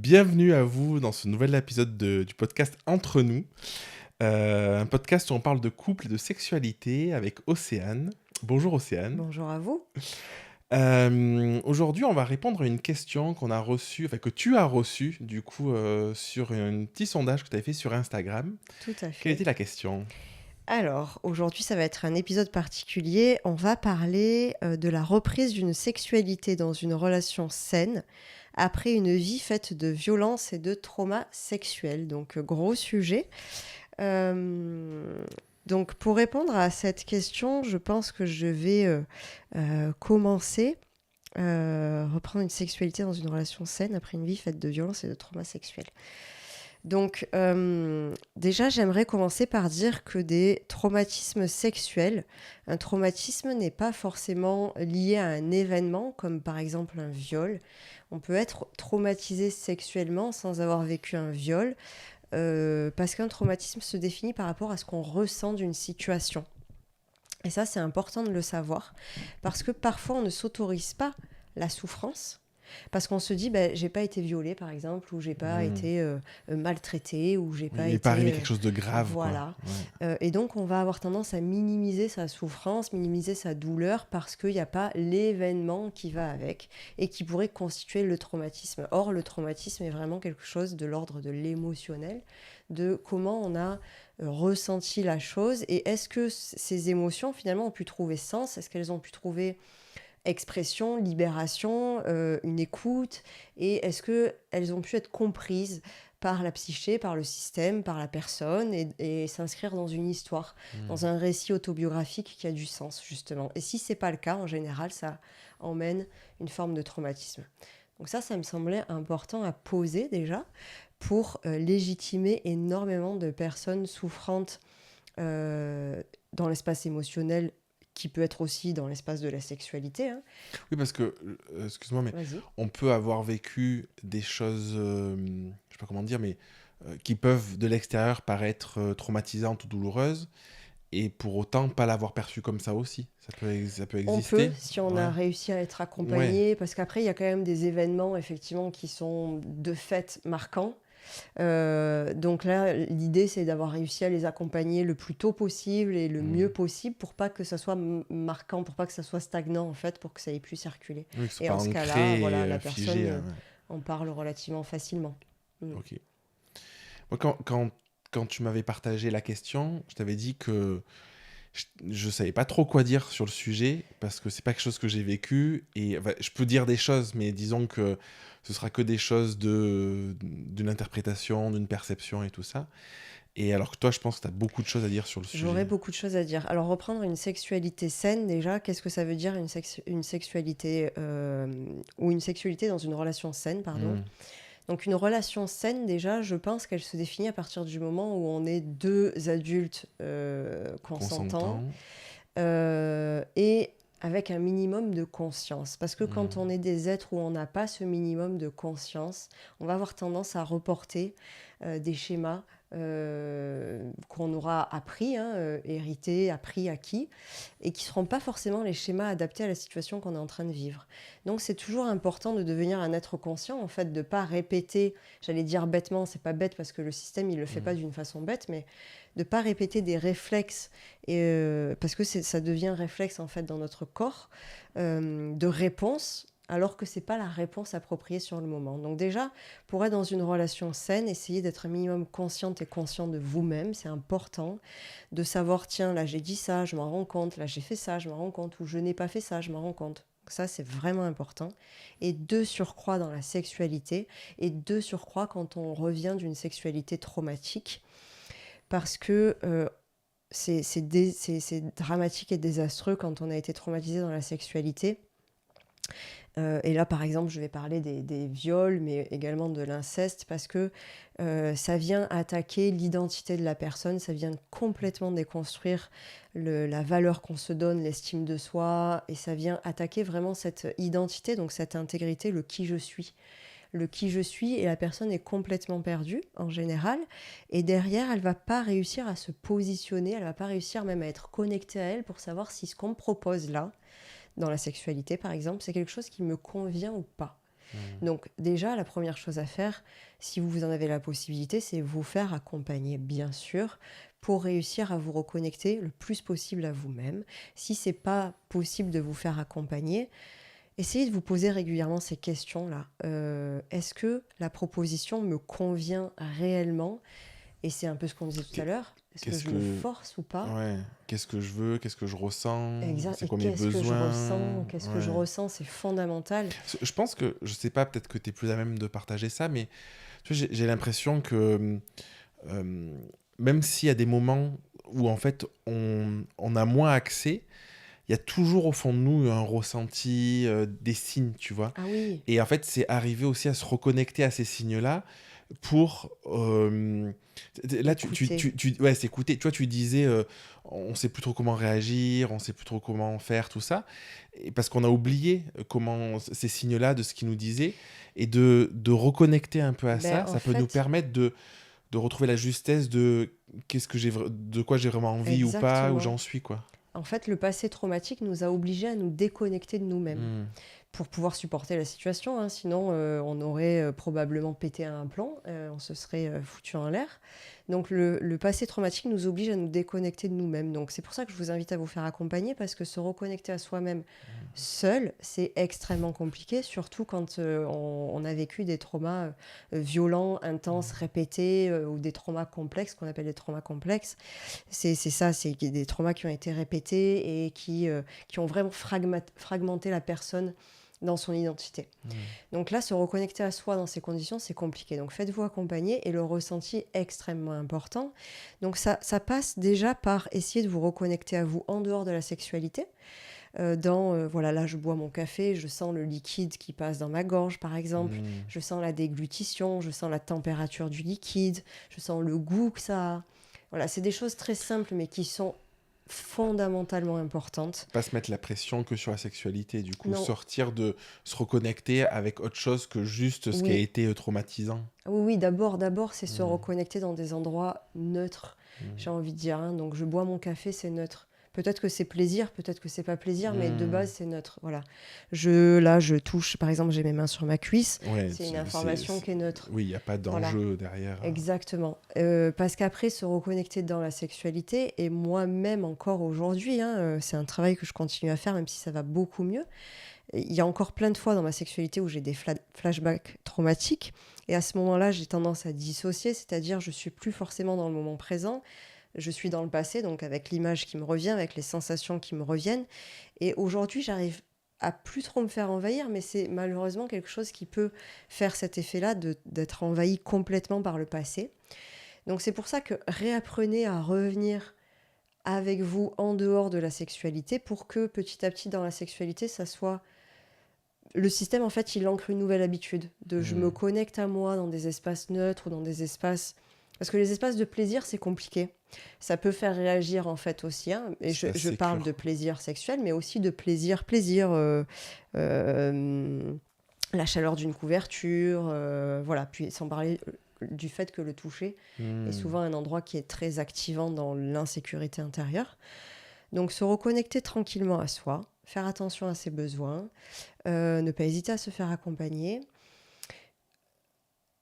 Bienvenue à vous dans ce nouvel épisode du podcast Entre nous, un podcast où on parle de couple et de sexualité avec Océane. Bonjour Océane. Bonjour à vous. Aujourd'hui, on va répondre à une question qu'on a reçue, enfin que tu as reçue du coup sur un petit sondage que tu avais fait sur Instagram. Tout à Quelle était fait. la question? Alors, aujourd'hui, ça va être un épisode particulier. On va parler de la reprise d'une sexualité dans une relation saine après une vie faite de violence et de traumas sexuels. Donc, gros sujet. Euh, donc, pour répondre à cette question, je pense que je vais commencer. Reprendre une sexualité dans une relation saine après une vie faite de violence et de traumas sexuels. Donc, déjà, j'aimerais commencer par dire que des traumatismes sexuels, un traumatisme n'est pas forcément lié à un événement, comme par exemple un viol. On peut être traumatisé sexuellement sans avoir vécu un viol, parce qu'un traumatisme se définit par rapport à ce qu'on ressent d'une situation. Et ça, c'est important de le savoir, parce que parfois, on ne s'autorise pas la souffrance, parce qu'on se dit, j'ai pas été violée, par exemple, ou j'ai pas été maltraitée, ou j'ai Oui, pas il n'est pas arrivé été... quelque chose de grave, quoi. voilà. Ouais. Et donc, on va avoir tendance à minimiser sa souffrance, minimiser sa douleur, parce qu'il n'y a pas l'événement qui va avec, et qui pourrait constituer le traumatisme. Or, le traumatisme est vraiment quelque chose de l'ordre de l'émotionnel, de comment on a ressenti la chose, et est-ce que ces émotions, finalement, ont pu trouver sens? Est-ce qu'elles ont pu trouver expression, libération, une écoute, et est-ce qu'elles ont pu être comprises par la psyché, par le système, par la personne, et s'inscrire dans une histoire, dans un récit autobiographique qui a du sens, justement. Et si c'est pas le cas, en général, ça emmène une forme de traumatisme. Donc ça me semblait important à poser déjà, pour légitimer énormément de personnes souffrantes dans l'espace émotionnel, qui peut être aussi dans l'espace de la sexualité. Hein. Oui, parce que, excuse-moi, mais Vas-y. on peut avoir vécu des choses, je sais pas comment dire, mais qui peuvent de l'extérieur paraître traumatisantes ou douloureuses, et pour autant pas l'avoir perçu comme ça aussi. Ça peut On peut, exister. si on Ouais. a réussi à être Ouais. accompagné, parce qu'après, il y a quand même des événements, effectivement, qui sont de fait marquants. Donc là, l'idée, c'est d'avoir réussi à les accompagner le plus tôt possible et le mieux possible pour pas que ça soit marquant, pour pas que ça soit stagnant, en fait, pour que ça ait pu circuler. Oui, que ce soit Et pas en ce cas-là, ancré voilà, et la figé. personne Ouais. en parle relativement facilement. Mm. Ok. Moi, quand tu m'avais partagé la question, je t'avais dit que je savais pas trop quoi dire sur le sujet parce que c'est pas quelque chose que j'ai vécu, et enfin, je peux dire des choses, mais disons que ce sera que des choses d'une interprétation, d'une perception et tout ça. Et alors que toi, je pense que tu as beaucoup de choses à dire sur le J'aurais sujet. beaucoup de choses à dire. Alors, reprendre une sexualité saine, déjà, qu'est-ce que ça veut dire une sexualité ou une sexualité dans une relation saine, pardon. Hmm. Donc, une relation saine, déjà, je pense qu'elle se définit à partir du moment où on est deux adultes consentants Consentant. et avec un minimum de conscience. Parce que quand on est des êtres où on n'a pas ce minimum de conscience, on va avoir tendance à reporter des schémas qu'on aura appris, hérités, appris, acquis, et qui ne seront pas forcément les schémas adaptés à la situation qu'on est en train de vivre. Donc c'est toujours important de devenir un être conscient, en fait, de ne pas répéter, j'allais dire bêtement, c'est pas bête parce que le système il le fait pas d'une façon bête, mais de ne pas répéter des réflexes, parce que ça devient réflexe en fait dans notre corps, de réponse, alors que c'est pas la réponse appropriée sur le moment. Donc déjà, pour être dans une relation saine, essayez d'être un minimum consciente et conscient de vous-même, c'est important de savoir, tiens, là j'ai dit ça, je m'en rends compte, là j'ai fait ça, je m'en rends compte, ou je n'ai pas fait ça, je m'en rends compte. Ça, c'est vraiment important. Et de surcroît dans la sexualité, et de surcroît quand on revient d'une sexualité traumatique, parce que c'est dramatique et désastreux quand on a été traumatisé dans la sexualité. Et là, par exemple, je vais parler des viols, mais également de l'inceste, parce que ça vient attaquer l'identité de la personne, ça vient complètement déconstruire la valeur qu'on se donne, l'estime de soi, et ça vient attaquer vraiment cette identité, donc cette intégrité, le qui je suis. Le qui je suis, et la personne est complètement perdue en général, et derrière elle va pas réussir à se positionner, elle va pas réussir même à être connectée à elle pour savoir si ce qu'on me propose là, dans la sexualité par exemple, c'est quelque chose qui me convient ou pas. Mmh. Donc déjà, la première chose à faire, si vous en avez la possibilité, c'est vous faire accompagner, bien sûr, pour réussir à vous reconnecter le plus possible à vous-même. Si c'est pas possible de vous faire accompagner, essayez de vous poser régulièrement ces questions-là. Est-ce que la proposition me convient réellement? Et c'est un peu ce qu'on disait tout à Qu'est- l'heure. Est-ce que Qu'est-ce je me que... force ou pas? Ouais. Qu'est-ce que je veux? Qu'est-ce que je ressens? Exact. C'est Et quoi mes qu'est-ce que je besoins? ressens? Qu'est-ce que je Ouais. ressens? C'est fondamental. Je pense que, je sais pas, peut-être que tu es plus à même de partager ça, mais tu vois, j'ai l'impression que euh, même s'il y a des moments où en fait on a moins accès, il y a toujours au fond de nous un ressenti, des signes, tu vois. Ah oui, Et en fait, c'est arriver aussi à se reconnecter à ces signes-là pour... là, écoutez. ouais, c'est écouter. Tu vois, tu disais, on sait plus trop comment réagir, on sait plus trop comment faire, tout ça. Et parce qu'on a oublié comment ces signes-là, de ce qu'ils nous disaient. Et de reconnecter un peu à Ben, ça, en ça peut nous fait, permettre de retrouver la justesse de de quoi j'ai vraiment envie ou pas, où exactement. j'en suis, quoi. En fait, le passé traumatique nous a obligés à nous déconnecter de nous-mêmes Hmm. pour pouvoir supporter la situation, hein. Sinon, on aurait probablement pété un plomb, on se serait foutu en l'air. Donc, le passé traumatique nous oblige à nous déconnecter de nous-mêmes. Donc, c'est pour ça que je vous invite à vous faire accompagner parce que se reconnecter à soi-même seul, c'est extrêmement compliqué, surtout quand on a vécu des traumas violents, intenses, répétés ou des traumas complexes, qu'on appelle des traumas complexes. C'est ça, c'est des traumas qui ont été répétés et qui ont vraiment fragmenté la personne dans son identité. Hmm. Donc là, se reconnecter à soi dans ces conditions, c'est compliqué. Donc faites-vous accompagner et le ressenti est extrêmement important. Donc ça passe déjà par essayer de vous reconnecter à vous en dehors de la sexualité. Voilà, là je bois mon café, je sens le liquide qui passe dans ma gorge par exemple, Hmm. je sens la déglutition, je sens la température du liquide, je sens le goût que ça a. Voilà, c'est des choses très simples mais qui sont fondamentalement importantes. Pas se mettre la pression que sur la sexualité, du coup, Non, sortir de se reconnecter avec autre chose que juste ce qui a oui, été traumatisant. oui, oui, d'abord, c'est se Hmm. reconnecter dans des endroits neutres, j'ai Hmm. envie de dire, hein. Donc, je bois mon café, c'est neutre. Peut-être que c'est plaisir, peut-être que c'est pas plaisir, mais de Hmm. base, c'est neutre. Voilà. Là, je touche, par exemple, j'ai mes mains sur ma cuisse, Ouais, c'est une information qui est neutre. oui, il n'y a pas Voilà, d'enjeu derrière. exactement. Parce qu'après, se reconnecter dans la sexualité, et moi-même encore aujourd'hui, hein, c'est un travail que je continue à faire, même si ça va beaucoup mieux. Il y a encore plein de fois dans ma sexualité où j'ai des flashbacks traumatiques. Et à ce moment-là, j'ai tendance à dissocier, c'est-à-dire je suis plus forcément dans le moment présent, je suis dans le passé, donc avec l'image qui me revient, avec les sensations qui me reviennent. Et aujourd'hui, j'arrive à plus trop me faire envahir, mais c'est malheureusement quelque chose qui peut faire cet effet-là d'être envahi complètement par le passé. Donc c'est pour ça que réapprenez à revenir avec vous en dehors de la sexualité pour que petit à petit dans la sexualité, ça soit le système, en fait, il ancre une nouvelle habitude de je me Hmm. connecte à moi dans des espaces neutres ou dans des espaces... Parce que les espaces de plaisir, c'est compliqué. Ça peut faire réagir, en fait, aussi, hein. Et Ça je parle de sécure. plaisir sexuel, mais aussi de plaisir, la chaleur d'une couverture, voilà. Puis sans parler du fait que le toucher est Hmm. souvent un endroit qui est très activant dans l'insécurité intérieure. Donc se reconnecter tranquillement à soi, faire attention à ses besoins, ne pas hésiter à se faire accompagner.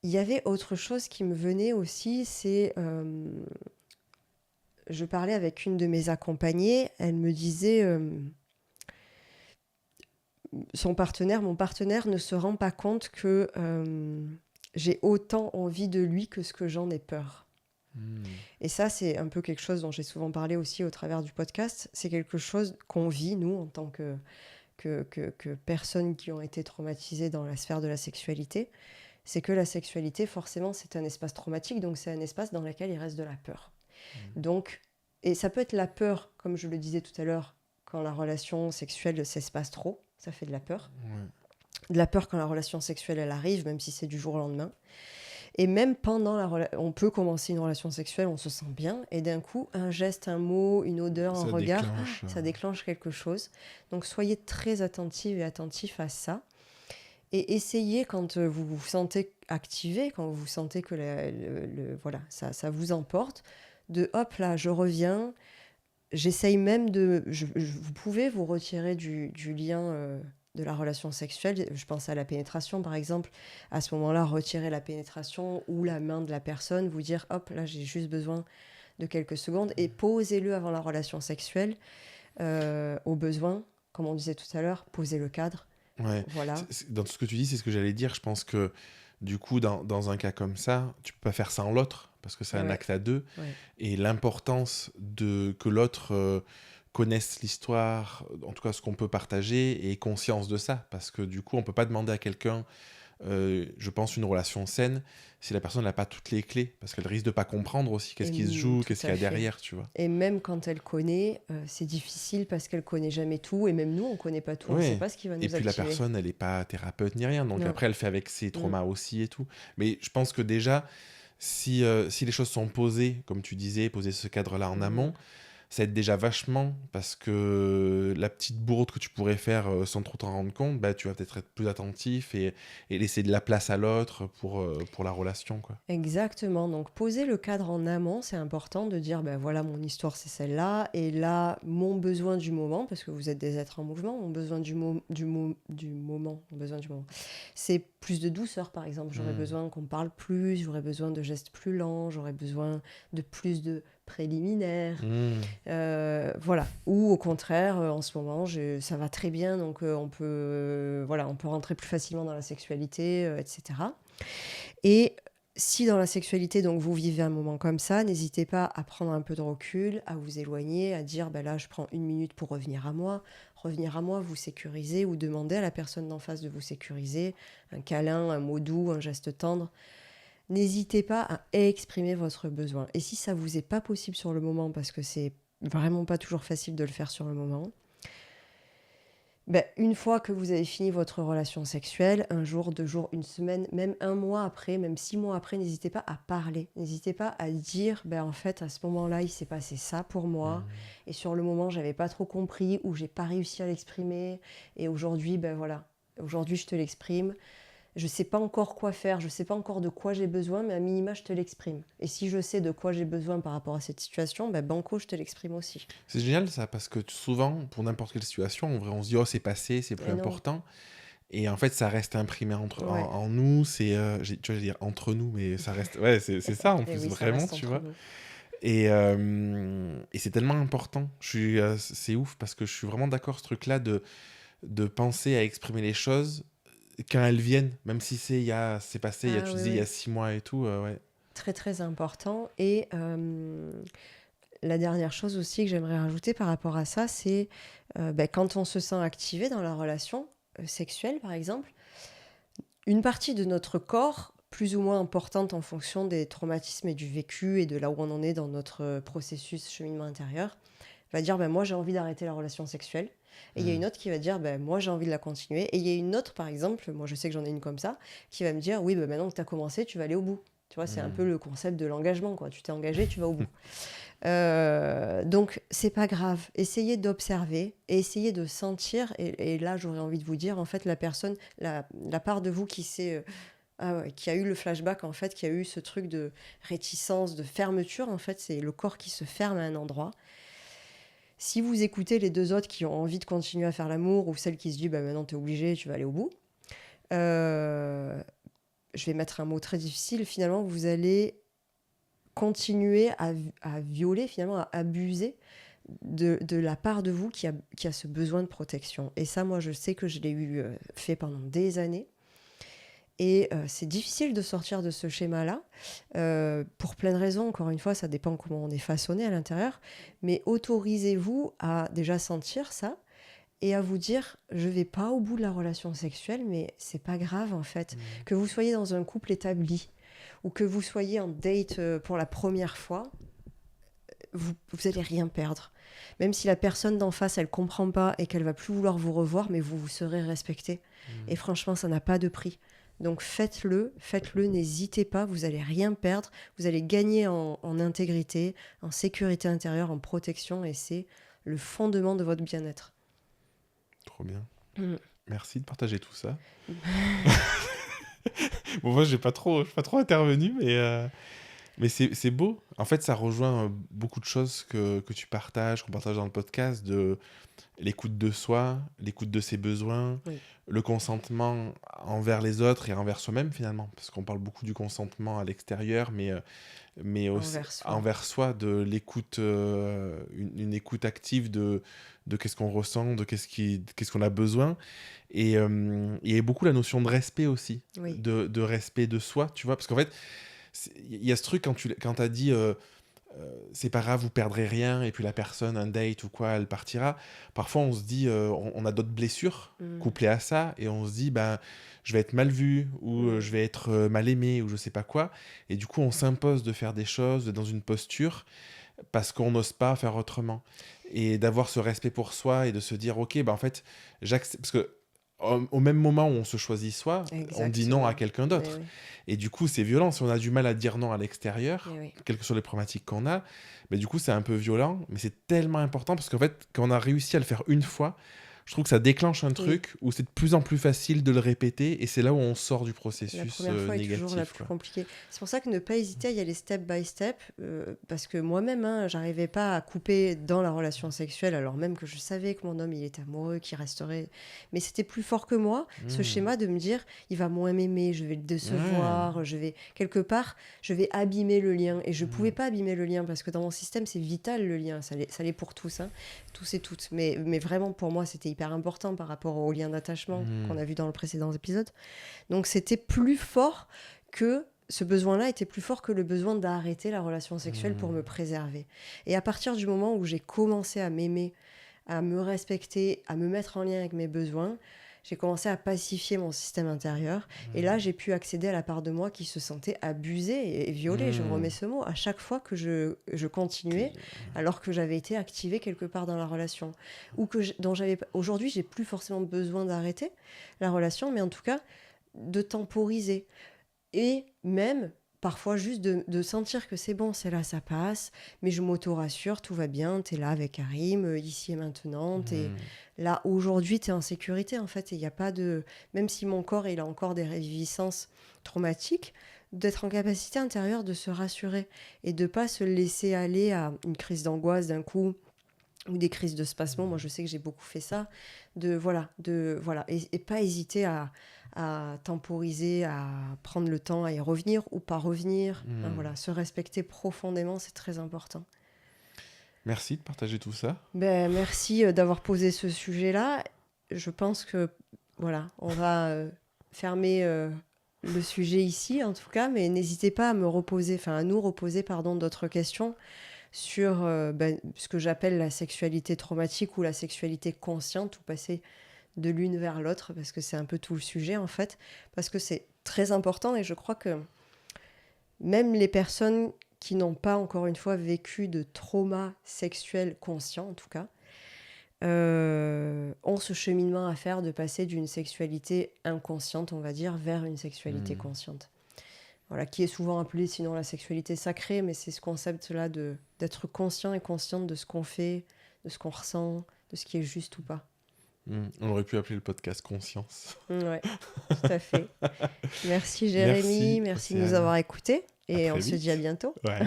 Il y avait autre chose qui me venait aussi, c'est... je parlais avec une de mes accompagnées, elle me disait... mon partenaire ne se rend pas compte que j'ai autant envie de lui que ce que j'en ai peur. Hmm. Et ça, c'est un peu quelque chose dont j'ai souvent parlé aussi au travers du podcast. C'est quelque chose qu'on vit, nous, en tant que personnes qui ont été traumatisées dans la sphère de la sexualité. C'est que la sexualité, forcément, c'est un espace traumatique, donc c'est un espace dans lequel il reste de la peur. Donc, et ça peut être la peur, comme je le disais tout à l'heure, quand la relation sexuelle s'espace trop, ça fait de la peur. Ouais. De la peur quand la relation sexuelle, elle arrive, même si c'est du jour au lendemain. Et même pendant la relation, on peut commencer une relation sexuelle, on se sent bien, et d'un coup, un geste, un mot, une odeur, un Ça regard, déclenche. ça déclenche quelque chose. Donc soyez très attentive et attentif à ça. Et essayez, quand vous vous sentez activé, quand vous sentez que voilà, ça vous emporte, de hop là, je reviens. J'essaye même de... vous pouvez vous retirer du lien de la relation sexuelle. Je pense à la pénétration, par exemple. À ce moment-là, retirer la pénétration ou la main de la personne, vous dire, hop, là, j'ai juste besoin de quelques secondes, et posez-le avant la relation sexuelle, au besoin, comme on disait tout à l'heure, posez le cadre. Ouais. Voilà. Dans tout ce que tu dis, c'est ce que j'allais dire. Je pense que du coup, dans un cas comme ça, tu peux pas faire sans l'autre, parce que c'est un Ouais, acte à deux. ouais. Et l'importance de que l'autre connaisse l'histoire, en tout cas ce qu'on peut partager, et ait conscience de ça. Parce que du coup, on peut pas demander à quelqu'un, je pense, une relation saine, si la personne n'a pas toutes les clés. Parce qu'elle risque de pas comprendre aussi qu'est-ce qui se joue, Tout qu'est-ce qu'il y à a fait. derrière, tu vois. Et même quand elle connaît, c'est difficile parce qu'elle connaît jamais tout. Et même nous, on connaît pas tout. On sait Ouais. pas ce qui va Et nous puis la activer. personne, elle est pas thérapeute ni rien. Donc Non. après, elle fait avec ses Mm. traumas aussi et tout. Mais je pense que déjà, si les choses sont posées, comme tu disais, poser ce cadre-là en Mhm. amont, ça aide déjà vachement, parce que la petite bourde que tu pourrais faire sans trop t'en rendre compte, bah, tu vas peut-être être plus attentif, et laisser de la place à l'autre pour la relation, quoi. Exactement. Donc, poser le cadre en amont, c'est important de dire, ben voilà, mon histoire, c'est celle-là. Et là, mon besoin du moment, parce que vous êtes des êtres en mouvement, mon besoin du moment, mon besoin du moment, c'est plus de douceur, par exemple. J'aurais Mm. besoin qu'on parle plus, j'aurais besoin de gestes plus lents, j'aurais besoin de plus de préliminaires. Mm. Voilà. Ou au contraire, en ce moment, ça va très bien, donc voilà, on peut rentrer plus facilement dans la sexualité, etc. Et si dans la sexualité, donc vous vivez un moment comme ça, n'hésitez pas à prendre un peu de recul, à vous éloigner, à dire, ben là, je prends 1 minute pour revenir à moi. Revenir à moi, vous sécuriser, ou demander à la personne d'en face de vous sécuriser, un câlin, un mot doux, un geste tendre. N'hésitez pas à exprimer votre besoin. Et si ça vous est pas possible sur le moment, parce que c'est vraiment pas toujours facile de le faire sur le moment, ben, une fois que vous avez fini votre relation sexuelle, 1 jour, 2 jours, 1 semaine, même 1 mois après, même 6 mois après, n'hésitez pas à parler. N'hésitez pas à dire, ben, en fait, à ce moment-là, il s'est passé ça pour moi. Mm. Et sur le moment, j'avais pas trop compris, ou j'ai pas réussi à l'exprimer. Et aujourd'hui, ben voilà. Aujourd'hui, je te l'exprime. Je sais pas encore quoi faire, je sais pas encore de quoi j'ai besoin, mais à minima, je te l'exprime. Et si je sais de quoi j'ai besoin par rapport à cette situation, ben banco, je te l'exprime aussi. C'est génial ça, parce que souvent, pour n'importe quelle situation, en vrai, on se dit, oh, c'est passé, c'est plus Et non, important. Et en fait, ça reste imprimé ouais. en nous, tu vas dire entre nous, mais ça reste, ouais, c'est ça en Et plus, oui, ça vraiment, reste tu entre vois. nous. Et c'est tellement important. C'est ouf, parce que je suis vraiment d'accord, ce truc-là, de penser à exprimer les choses quand elles viennent, même si c'est passé, Ah tu oui, disais, il y a oui. 6 mois et tout, ouais. Très très important. Et la dernière chose aussi que j'aimerais rajouter par rapport à ça, c'est ben, quand on se sent activé dans la relation sexuelle, par exemple, une partie de notre corps, plus ou moins importante en fonction des traumatismes et du vécu et de là où on en est dans notre processus cheminement intérieur, va dire ben, moi j'ai envie d'arrêter la relation sexuelle. Et il y a Mm. une autre qui va dire ben, moi j'ai envie de la continuer. Et il y a une autre, par exemple, moi je sais que j'en ai une comme ça, qui va me dire oui, ben, maintenant que tu as commencé, tu vas aller au bout. Tu vois, c'est un peu Mm. le concept de l'engagement, quoi. Tu t'es engagé, tu vas au bout. Donc, c'est pas grave. Essayez d'observer et essayez de sentir. Et là, j'aurais envie de vous dire, en fait, la personne, la part de vous qui a eu le flashback, en fait, qui a eu ce truc de réticence, de fermeture, en fait, c'est le corps qui se ferme à un endroit. Si vous écoutez les deux autres qui ont envie de continuer à faire l'amour, ou celle qui se dit, bah maintenant t'es obligé, tu vas aller au bout, euh, je vais mettre un mot très difficile, finalement, vous allez continuer à violer, finalement, à abuser de la part de vous qui a ce besoin de protection. Et ça, moi, je sais que je l'ai eu fait pendant des années. Et c'est difficile de sortir de ce schéma-là, pour plein de raisons. Encore une fois, ça dépend comment on est façonné à l'intérieur. Mais autorisez-vous à déjà sentir ça et à vous dire, je vais pas au bout de la relation sexuelle, mais c'est pas grave en fait. Mm. Que vous soyez dans un couple établi ou que vous soyez en date pour la première fois, vous allez rien perdre. Même si la personne d'en face, elle comprend pas et qu'elle va plus vouloir vous revoir, mais vous serez respecté. Et franchement, ça n'a pas de prix. Donc faites-le, n'hésitez pas, vous allez rien perdre, vous allez gagner en intégrité, en sécurité intérieure, en protection, et c'est le fondement de votre bien-être. Trop bien. Mm. Merci de partager tout ça. Bon, moi, je suis pas trop intervenu, Mais c'est beau. En fait, ça rejoint beaucoup de choses que tu partages, qu'on partage dans le podcast, de l'écoute de soi, l'écoute de ses besoins, Oui, le consentement envers les autres et envers soi-même finalement. Parce qu'on parle beaucoup du consentement à l'extérieur, mais aussi envers soi. envers soi, de l'écoute, une écoute active de qu'est-ce qu'on ressent, de qu'est-ce qu'on a besoin. Il y a beaucoup la notion de respect aussi, Oui, de respect de soi, tu vois. Parce qu'en fait, il y a ce truc quand tu as dit c'est pas grave, vous perdrez rien, et puis la personne, un date ou quoi, elle partira. Parfois, on se dit, on a d'autres blessures mm, couplées à ça, et on se dit, ben, je vais être mal vu, ou je mm, vais être mal aimé, ou je sais pas quoi. Et du coup, on s'impose de faire des choses dans une posture parce qu'on n'ose pas faire autrement. Et d'avoir ce respect pour soi et de se dire, ok, ben en fait, j'accepte. Parce que au même moment où on se choisit soi, on dit non à exactement. quelqu'un Mais d'autre. oui, Et du coup, c'est violent. Si on a du mal à dire non à l'extérieur, mais oui. quelles que soient les problématiques qu'on a, mais du coup, c'est un peu violent. Mais c'est tellement important parce qu'en fait, quand on a réussi à le faire une fois, je trouve que ça déclenche un Oui. truc où c'est de plus en plus facile de le répéter. Et c'est là où on sort du La processus première fois est toujours la négatif, plus quoi. compliquée. C'est pour ça que ne pas hésiter à y aller step by step, parce que moi-même, hein, j'arrivais pas à couper dans la relation sexuelle, alors même que je savais que mon homme, il était amoureux, qu'il resterait. Mais c'était plus fort que moi, ce Hmm. schéma de me dire, il va moins m'aimer, je vais le Ouais. décevoir, je vais, quelque part, je vais abîmer le lien. Et je Hmm. pouvais pas abîmer le lien, parce que dans mon système, c'est vital le lien, ça l'est pour tous, hein, tous et toutes. Mais vraiment, pour moi, c'était hyper important par rapport au lien d'attachement Hmm. qu'on a vu dans le précédent épisode. Donc c'était plus fort que ce besoin-là était plus fort que le besoin d'arrêter la relation sexuelle pour Hmm. me préserver. Et à partir du moment où j'ai commencé à m'aimer, à me respecter, à me mettre en lien avec mes besoins, j'ai commencé à pacifier mon système intérieur. Et là, j'ai pu accéder à la part de moi qui se sentait abusée et violée. Je Hmm. remets ce mot à chaque fois que je continuais, alors que j'avais été activée quelque part dans la relation. Ou que dont j'avais. Aujourd'hui, j'ai plus forcément besoin d'arrêter la relation, mais en tout cas, de temporiser. Et même parfois juste de sentir que c'est bon, c'est là, ça passe, mais je m'auto-rassure, tout va bien, t'es là avec Karim, ici et maintenant, t'es Hmm. là aujourd'hui, t'es en sécurité en fait, et il n'y a pas de... Même si mon corps, il a encore des réviviscences traumatiques, d'être en capacité intérieure de se rassurer et de pas se laisser aller à une crise d'angoisse d'un coup, ou des crises de spasmo. Moi, je sais que j'ai beaucoup fait ça. Voilà, et pas hésiter à temporiser, à prendre le temps à y revenir ou pas revenir. Hein, Hmm. voilà, se respecter profondément, c'est très important. Merci de partager tout ça. Ben, merci d'avoir posé ce sujet-là. Je pense que voilà, on va fermer le sujet ici, en tout cas, mais n'hésitez pas à me reposer, enfin à nous reposer, pardon, d'autres questions sur ce que j'appelle la sexualité traumatique ou la sexualité consciente, ou passer de l'une vers l'autre, parce que c'est un peu tout le sujet en fait, parce que c'est très important. Et je crois que même les personnes qui n'ont pas, encore une fois, vécu de trauma sexuel conscient, en tout cas, ont ce cheminement à faire de passer d'une sexualité inconsciente, on va dire, vers une sexualité Hmm. consciente. Voilà, qui est souvent appelée sinon la sexualité sacrée, mais c'est ce concept-là d'être conscient et consciente de ce qu'on fait, de ce qu'on ressent, de ce qui est juste ou pas. Hmm. On aurait pu appeler le podcast Conscience. Ouais, tout à fait. Merci Jérémy, Merci, merci de nous Océane. avoir écoutés À et très on se dit à vite. bientôt. Ouais.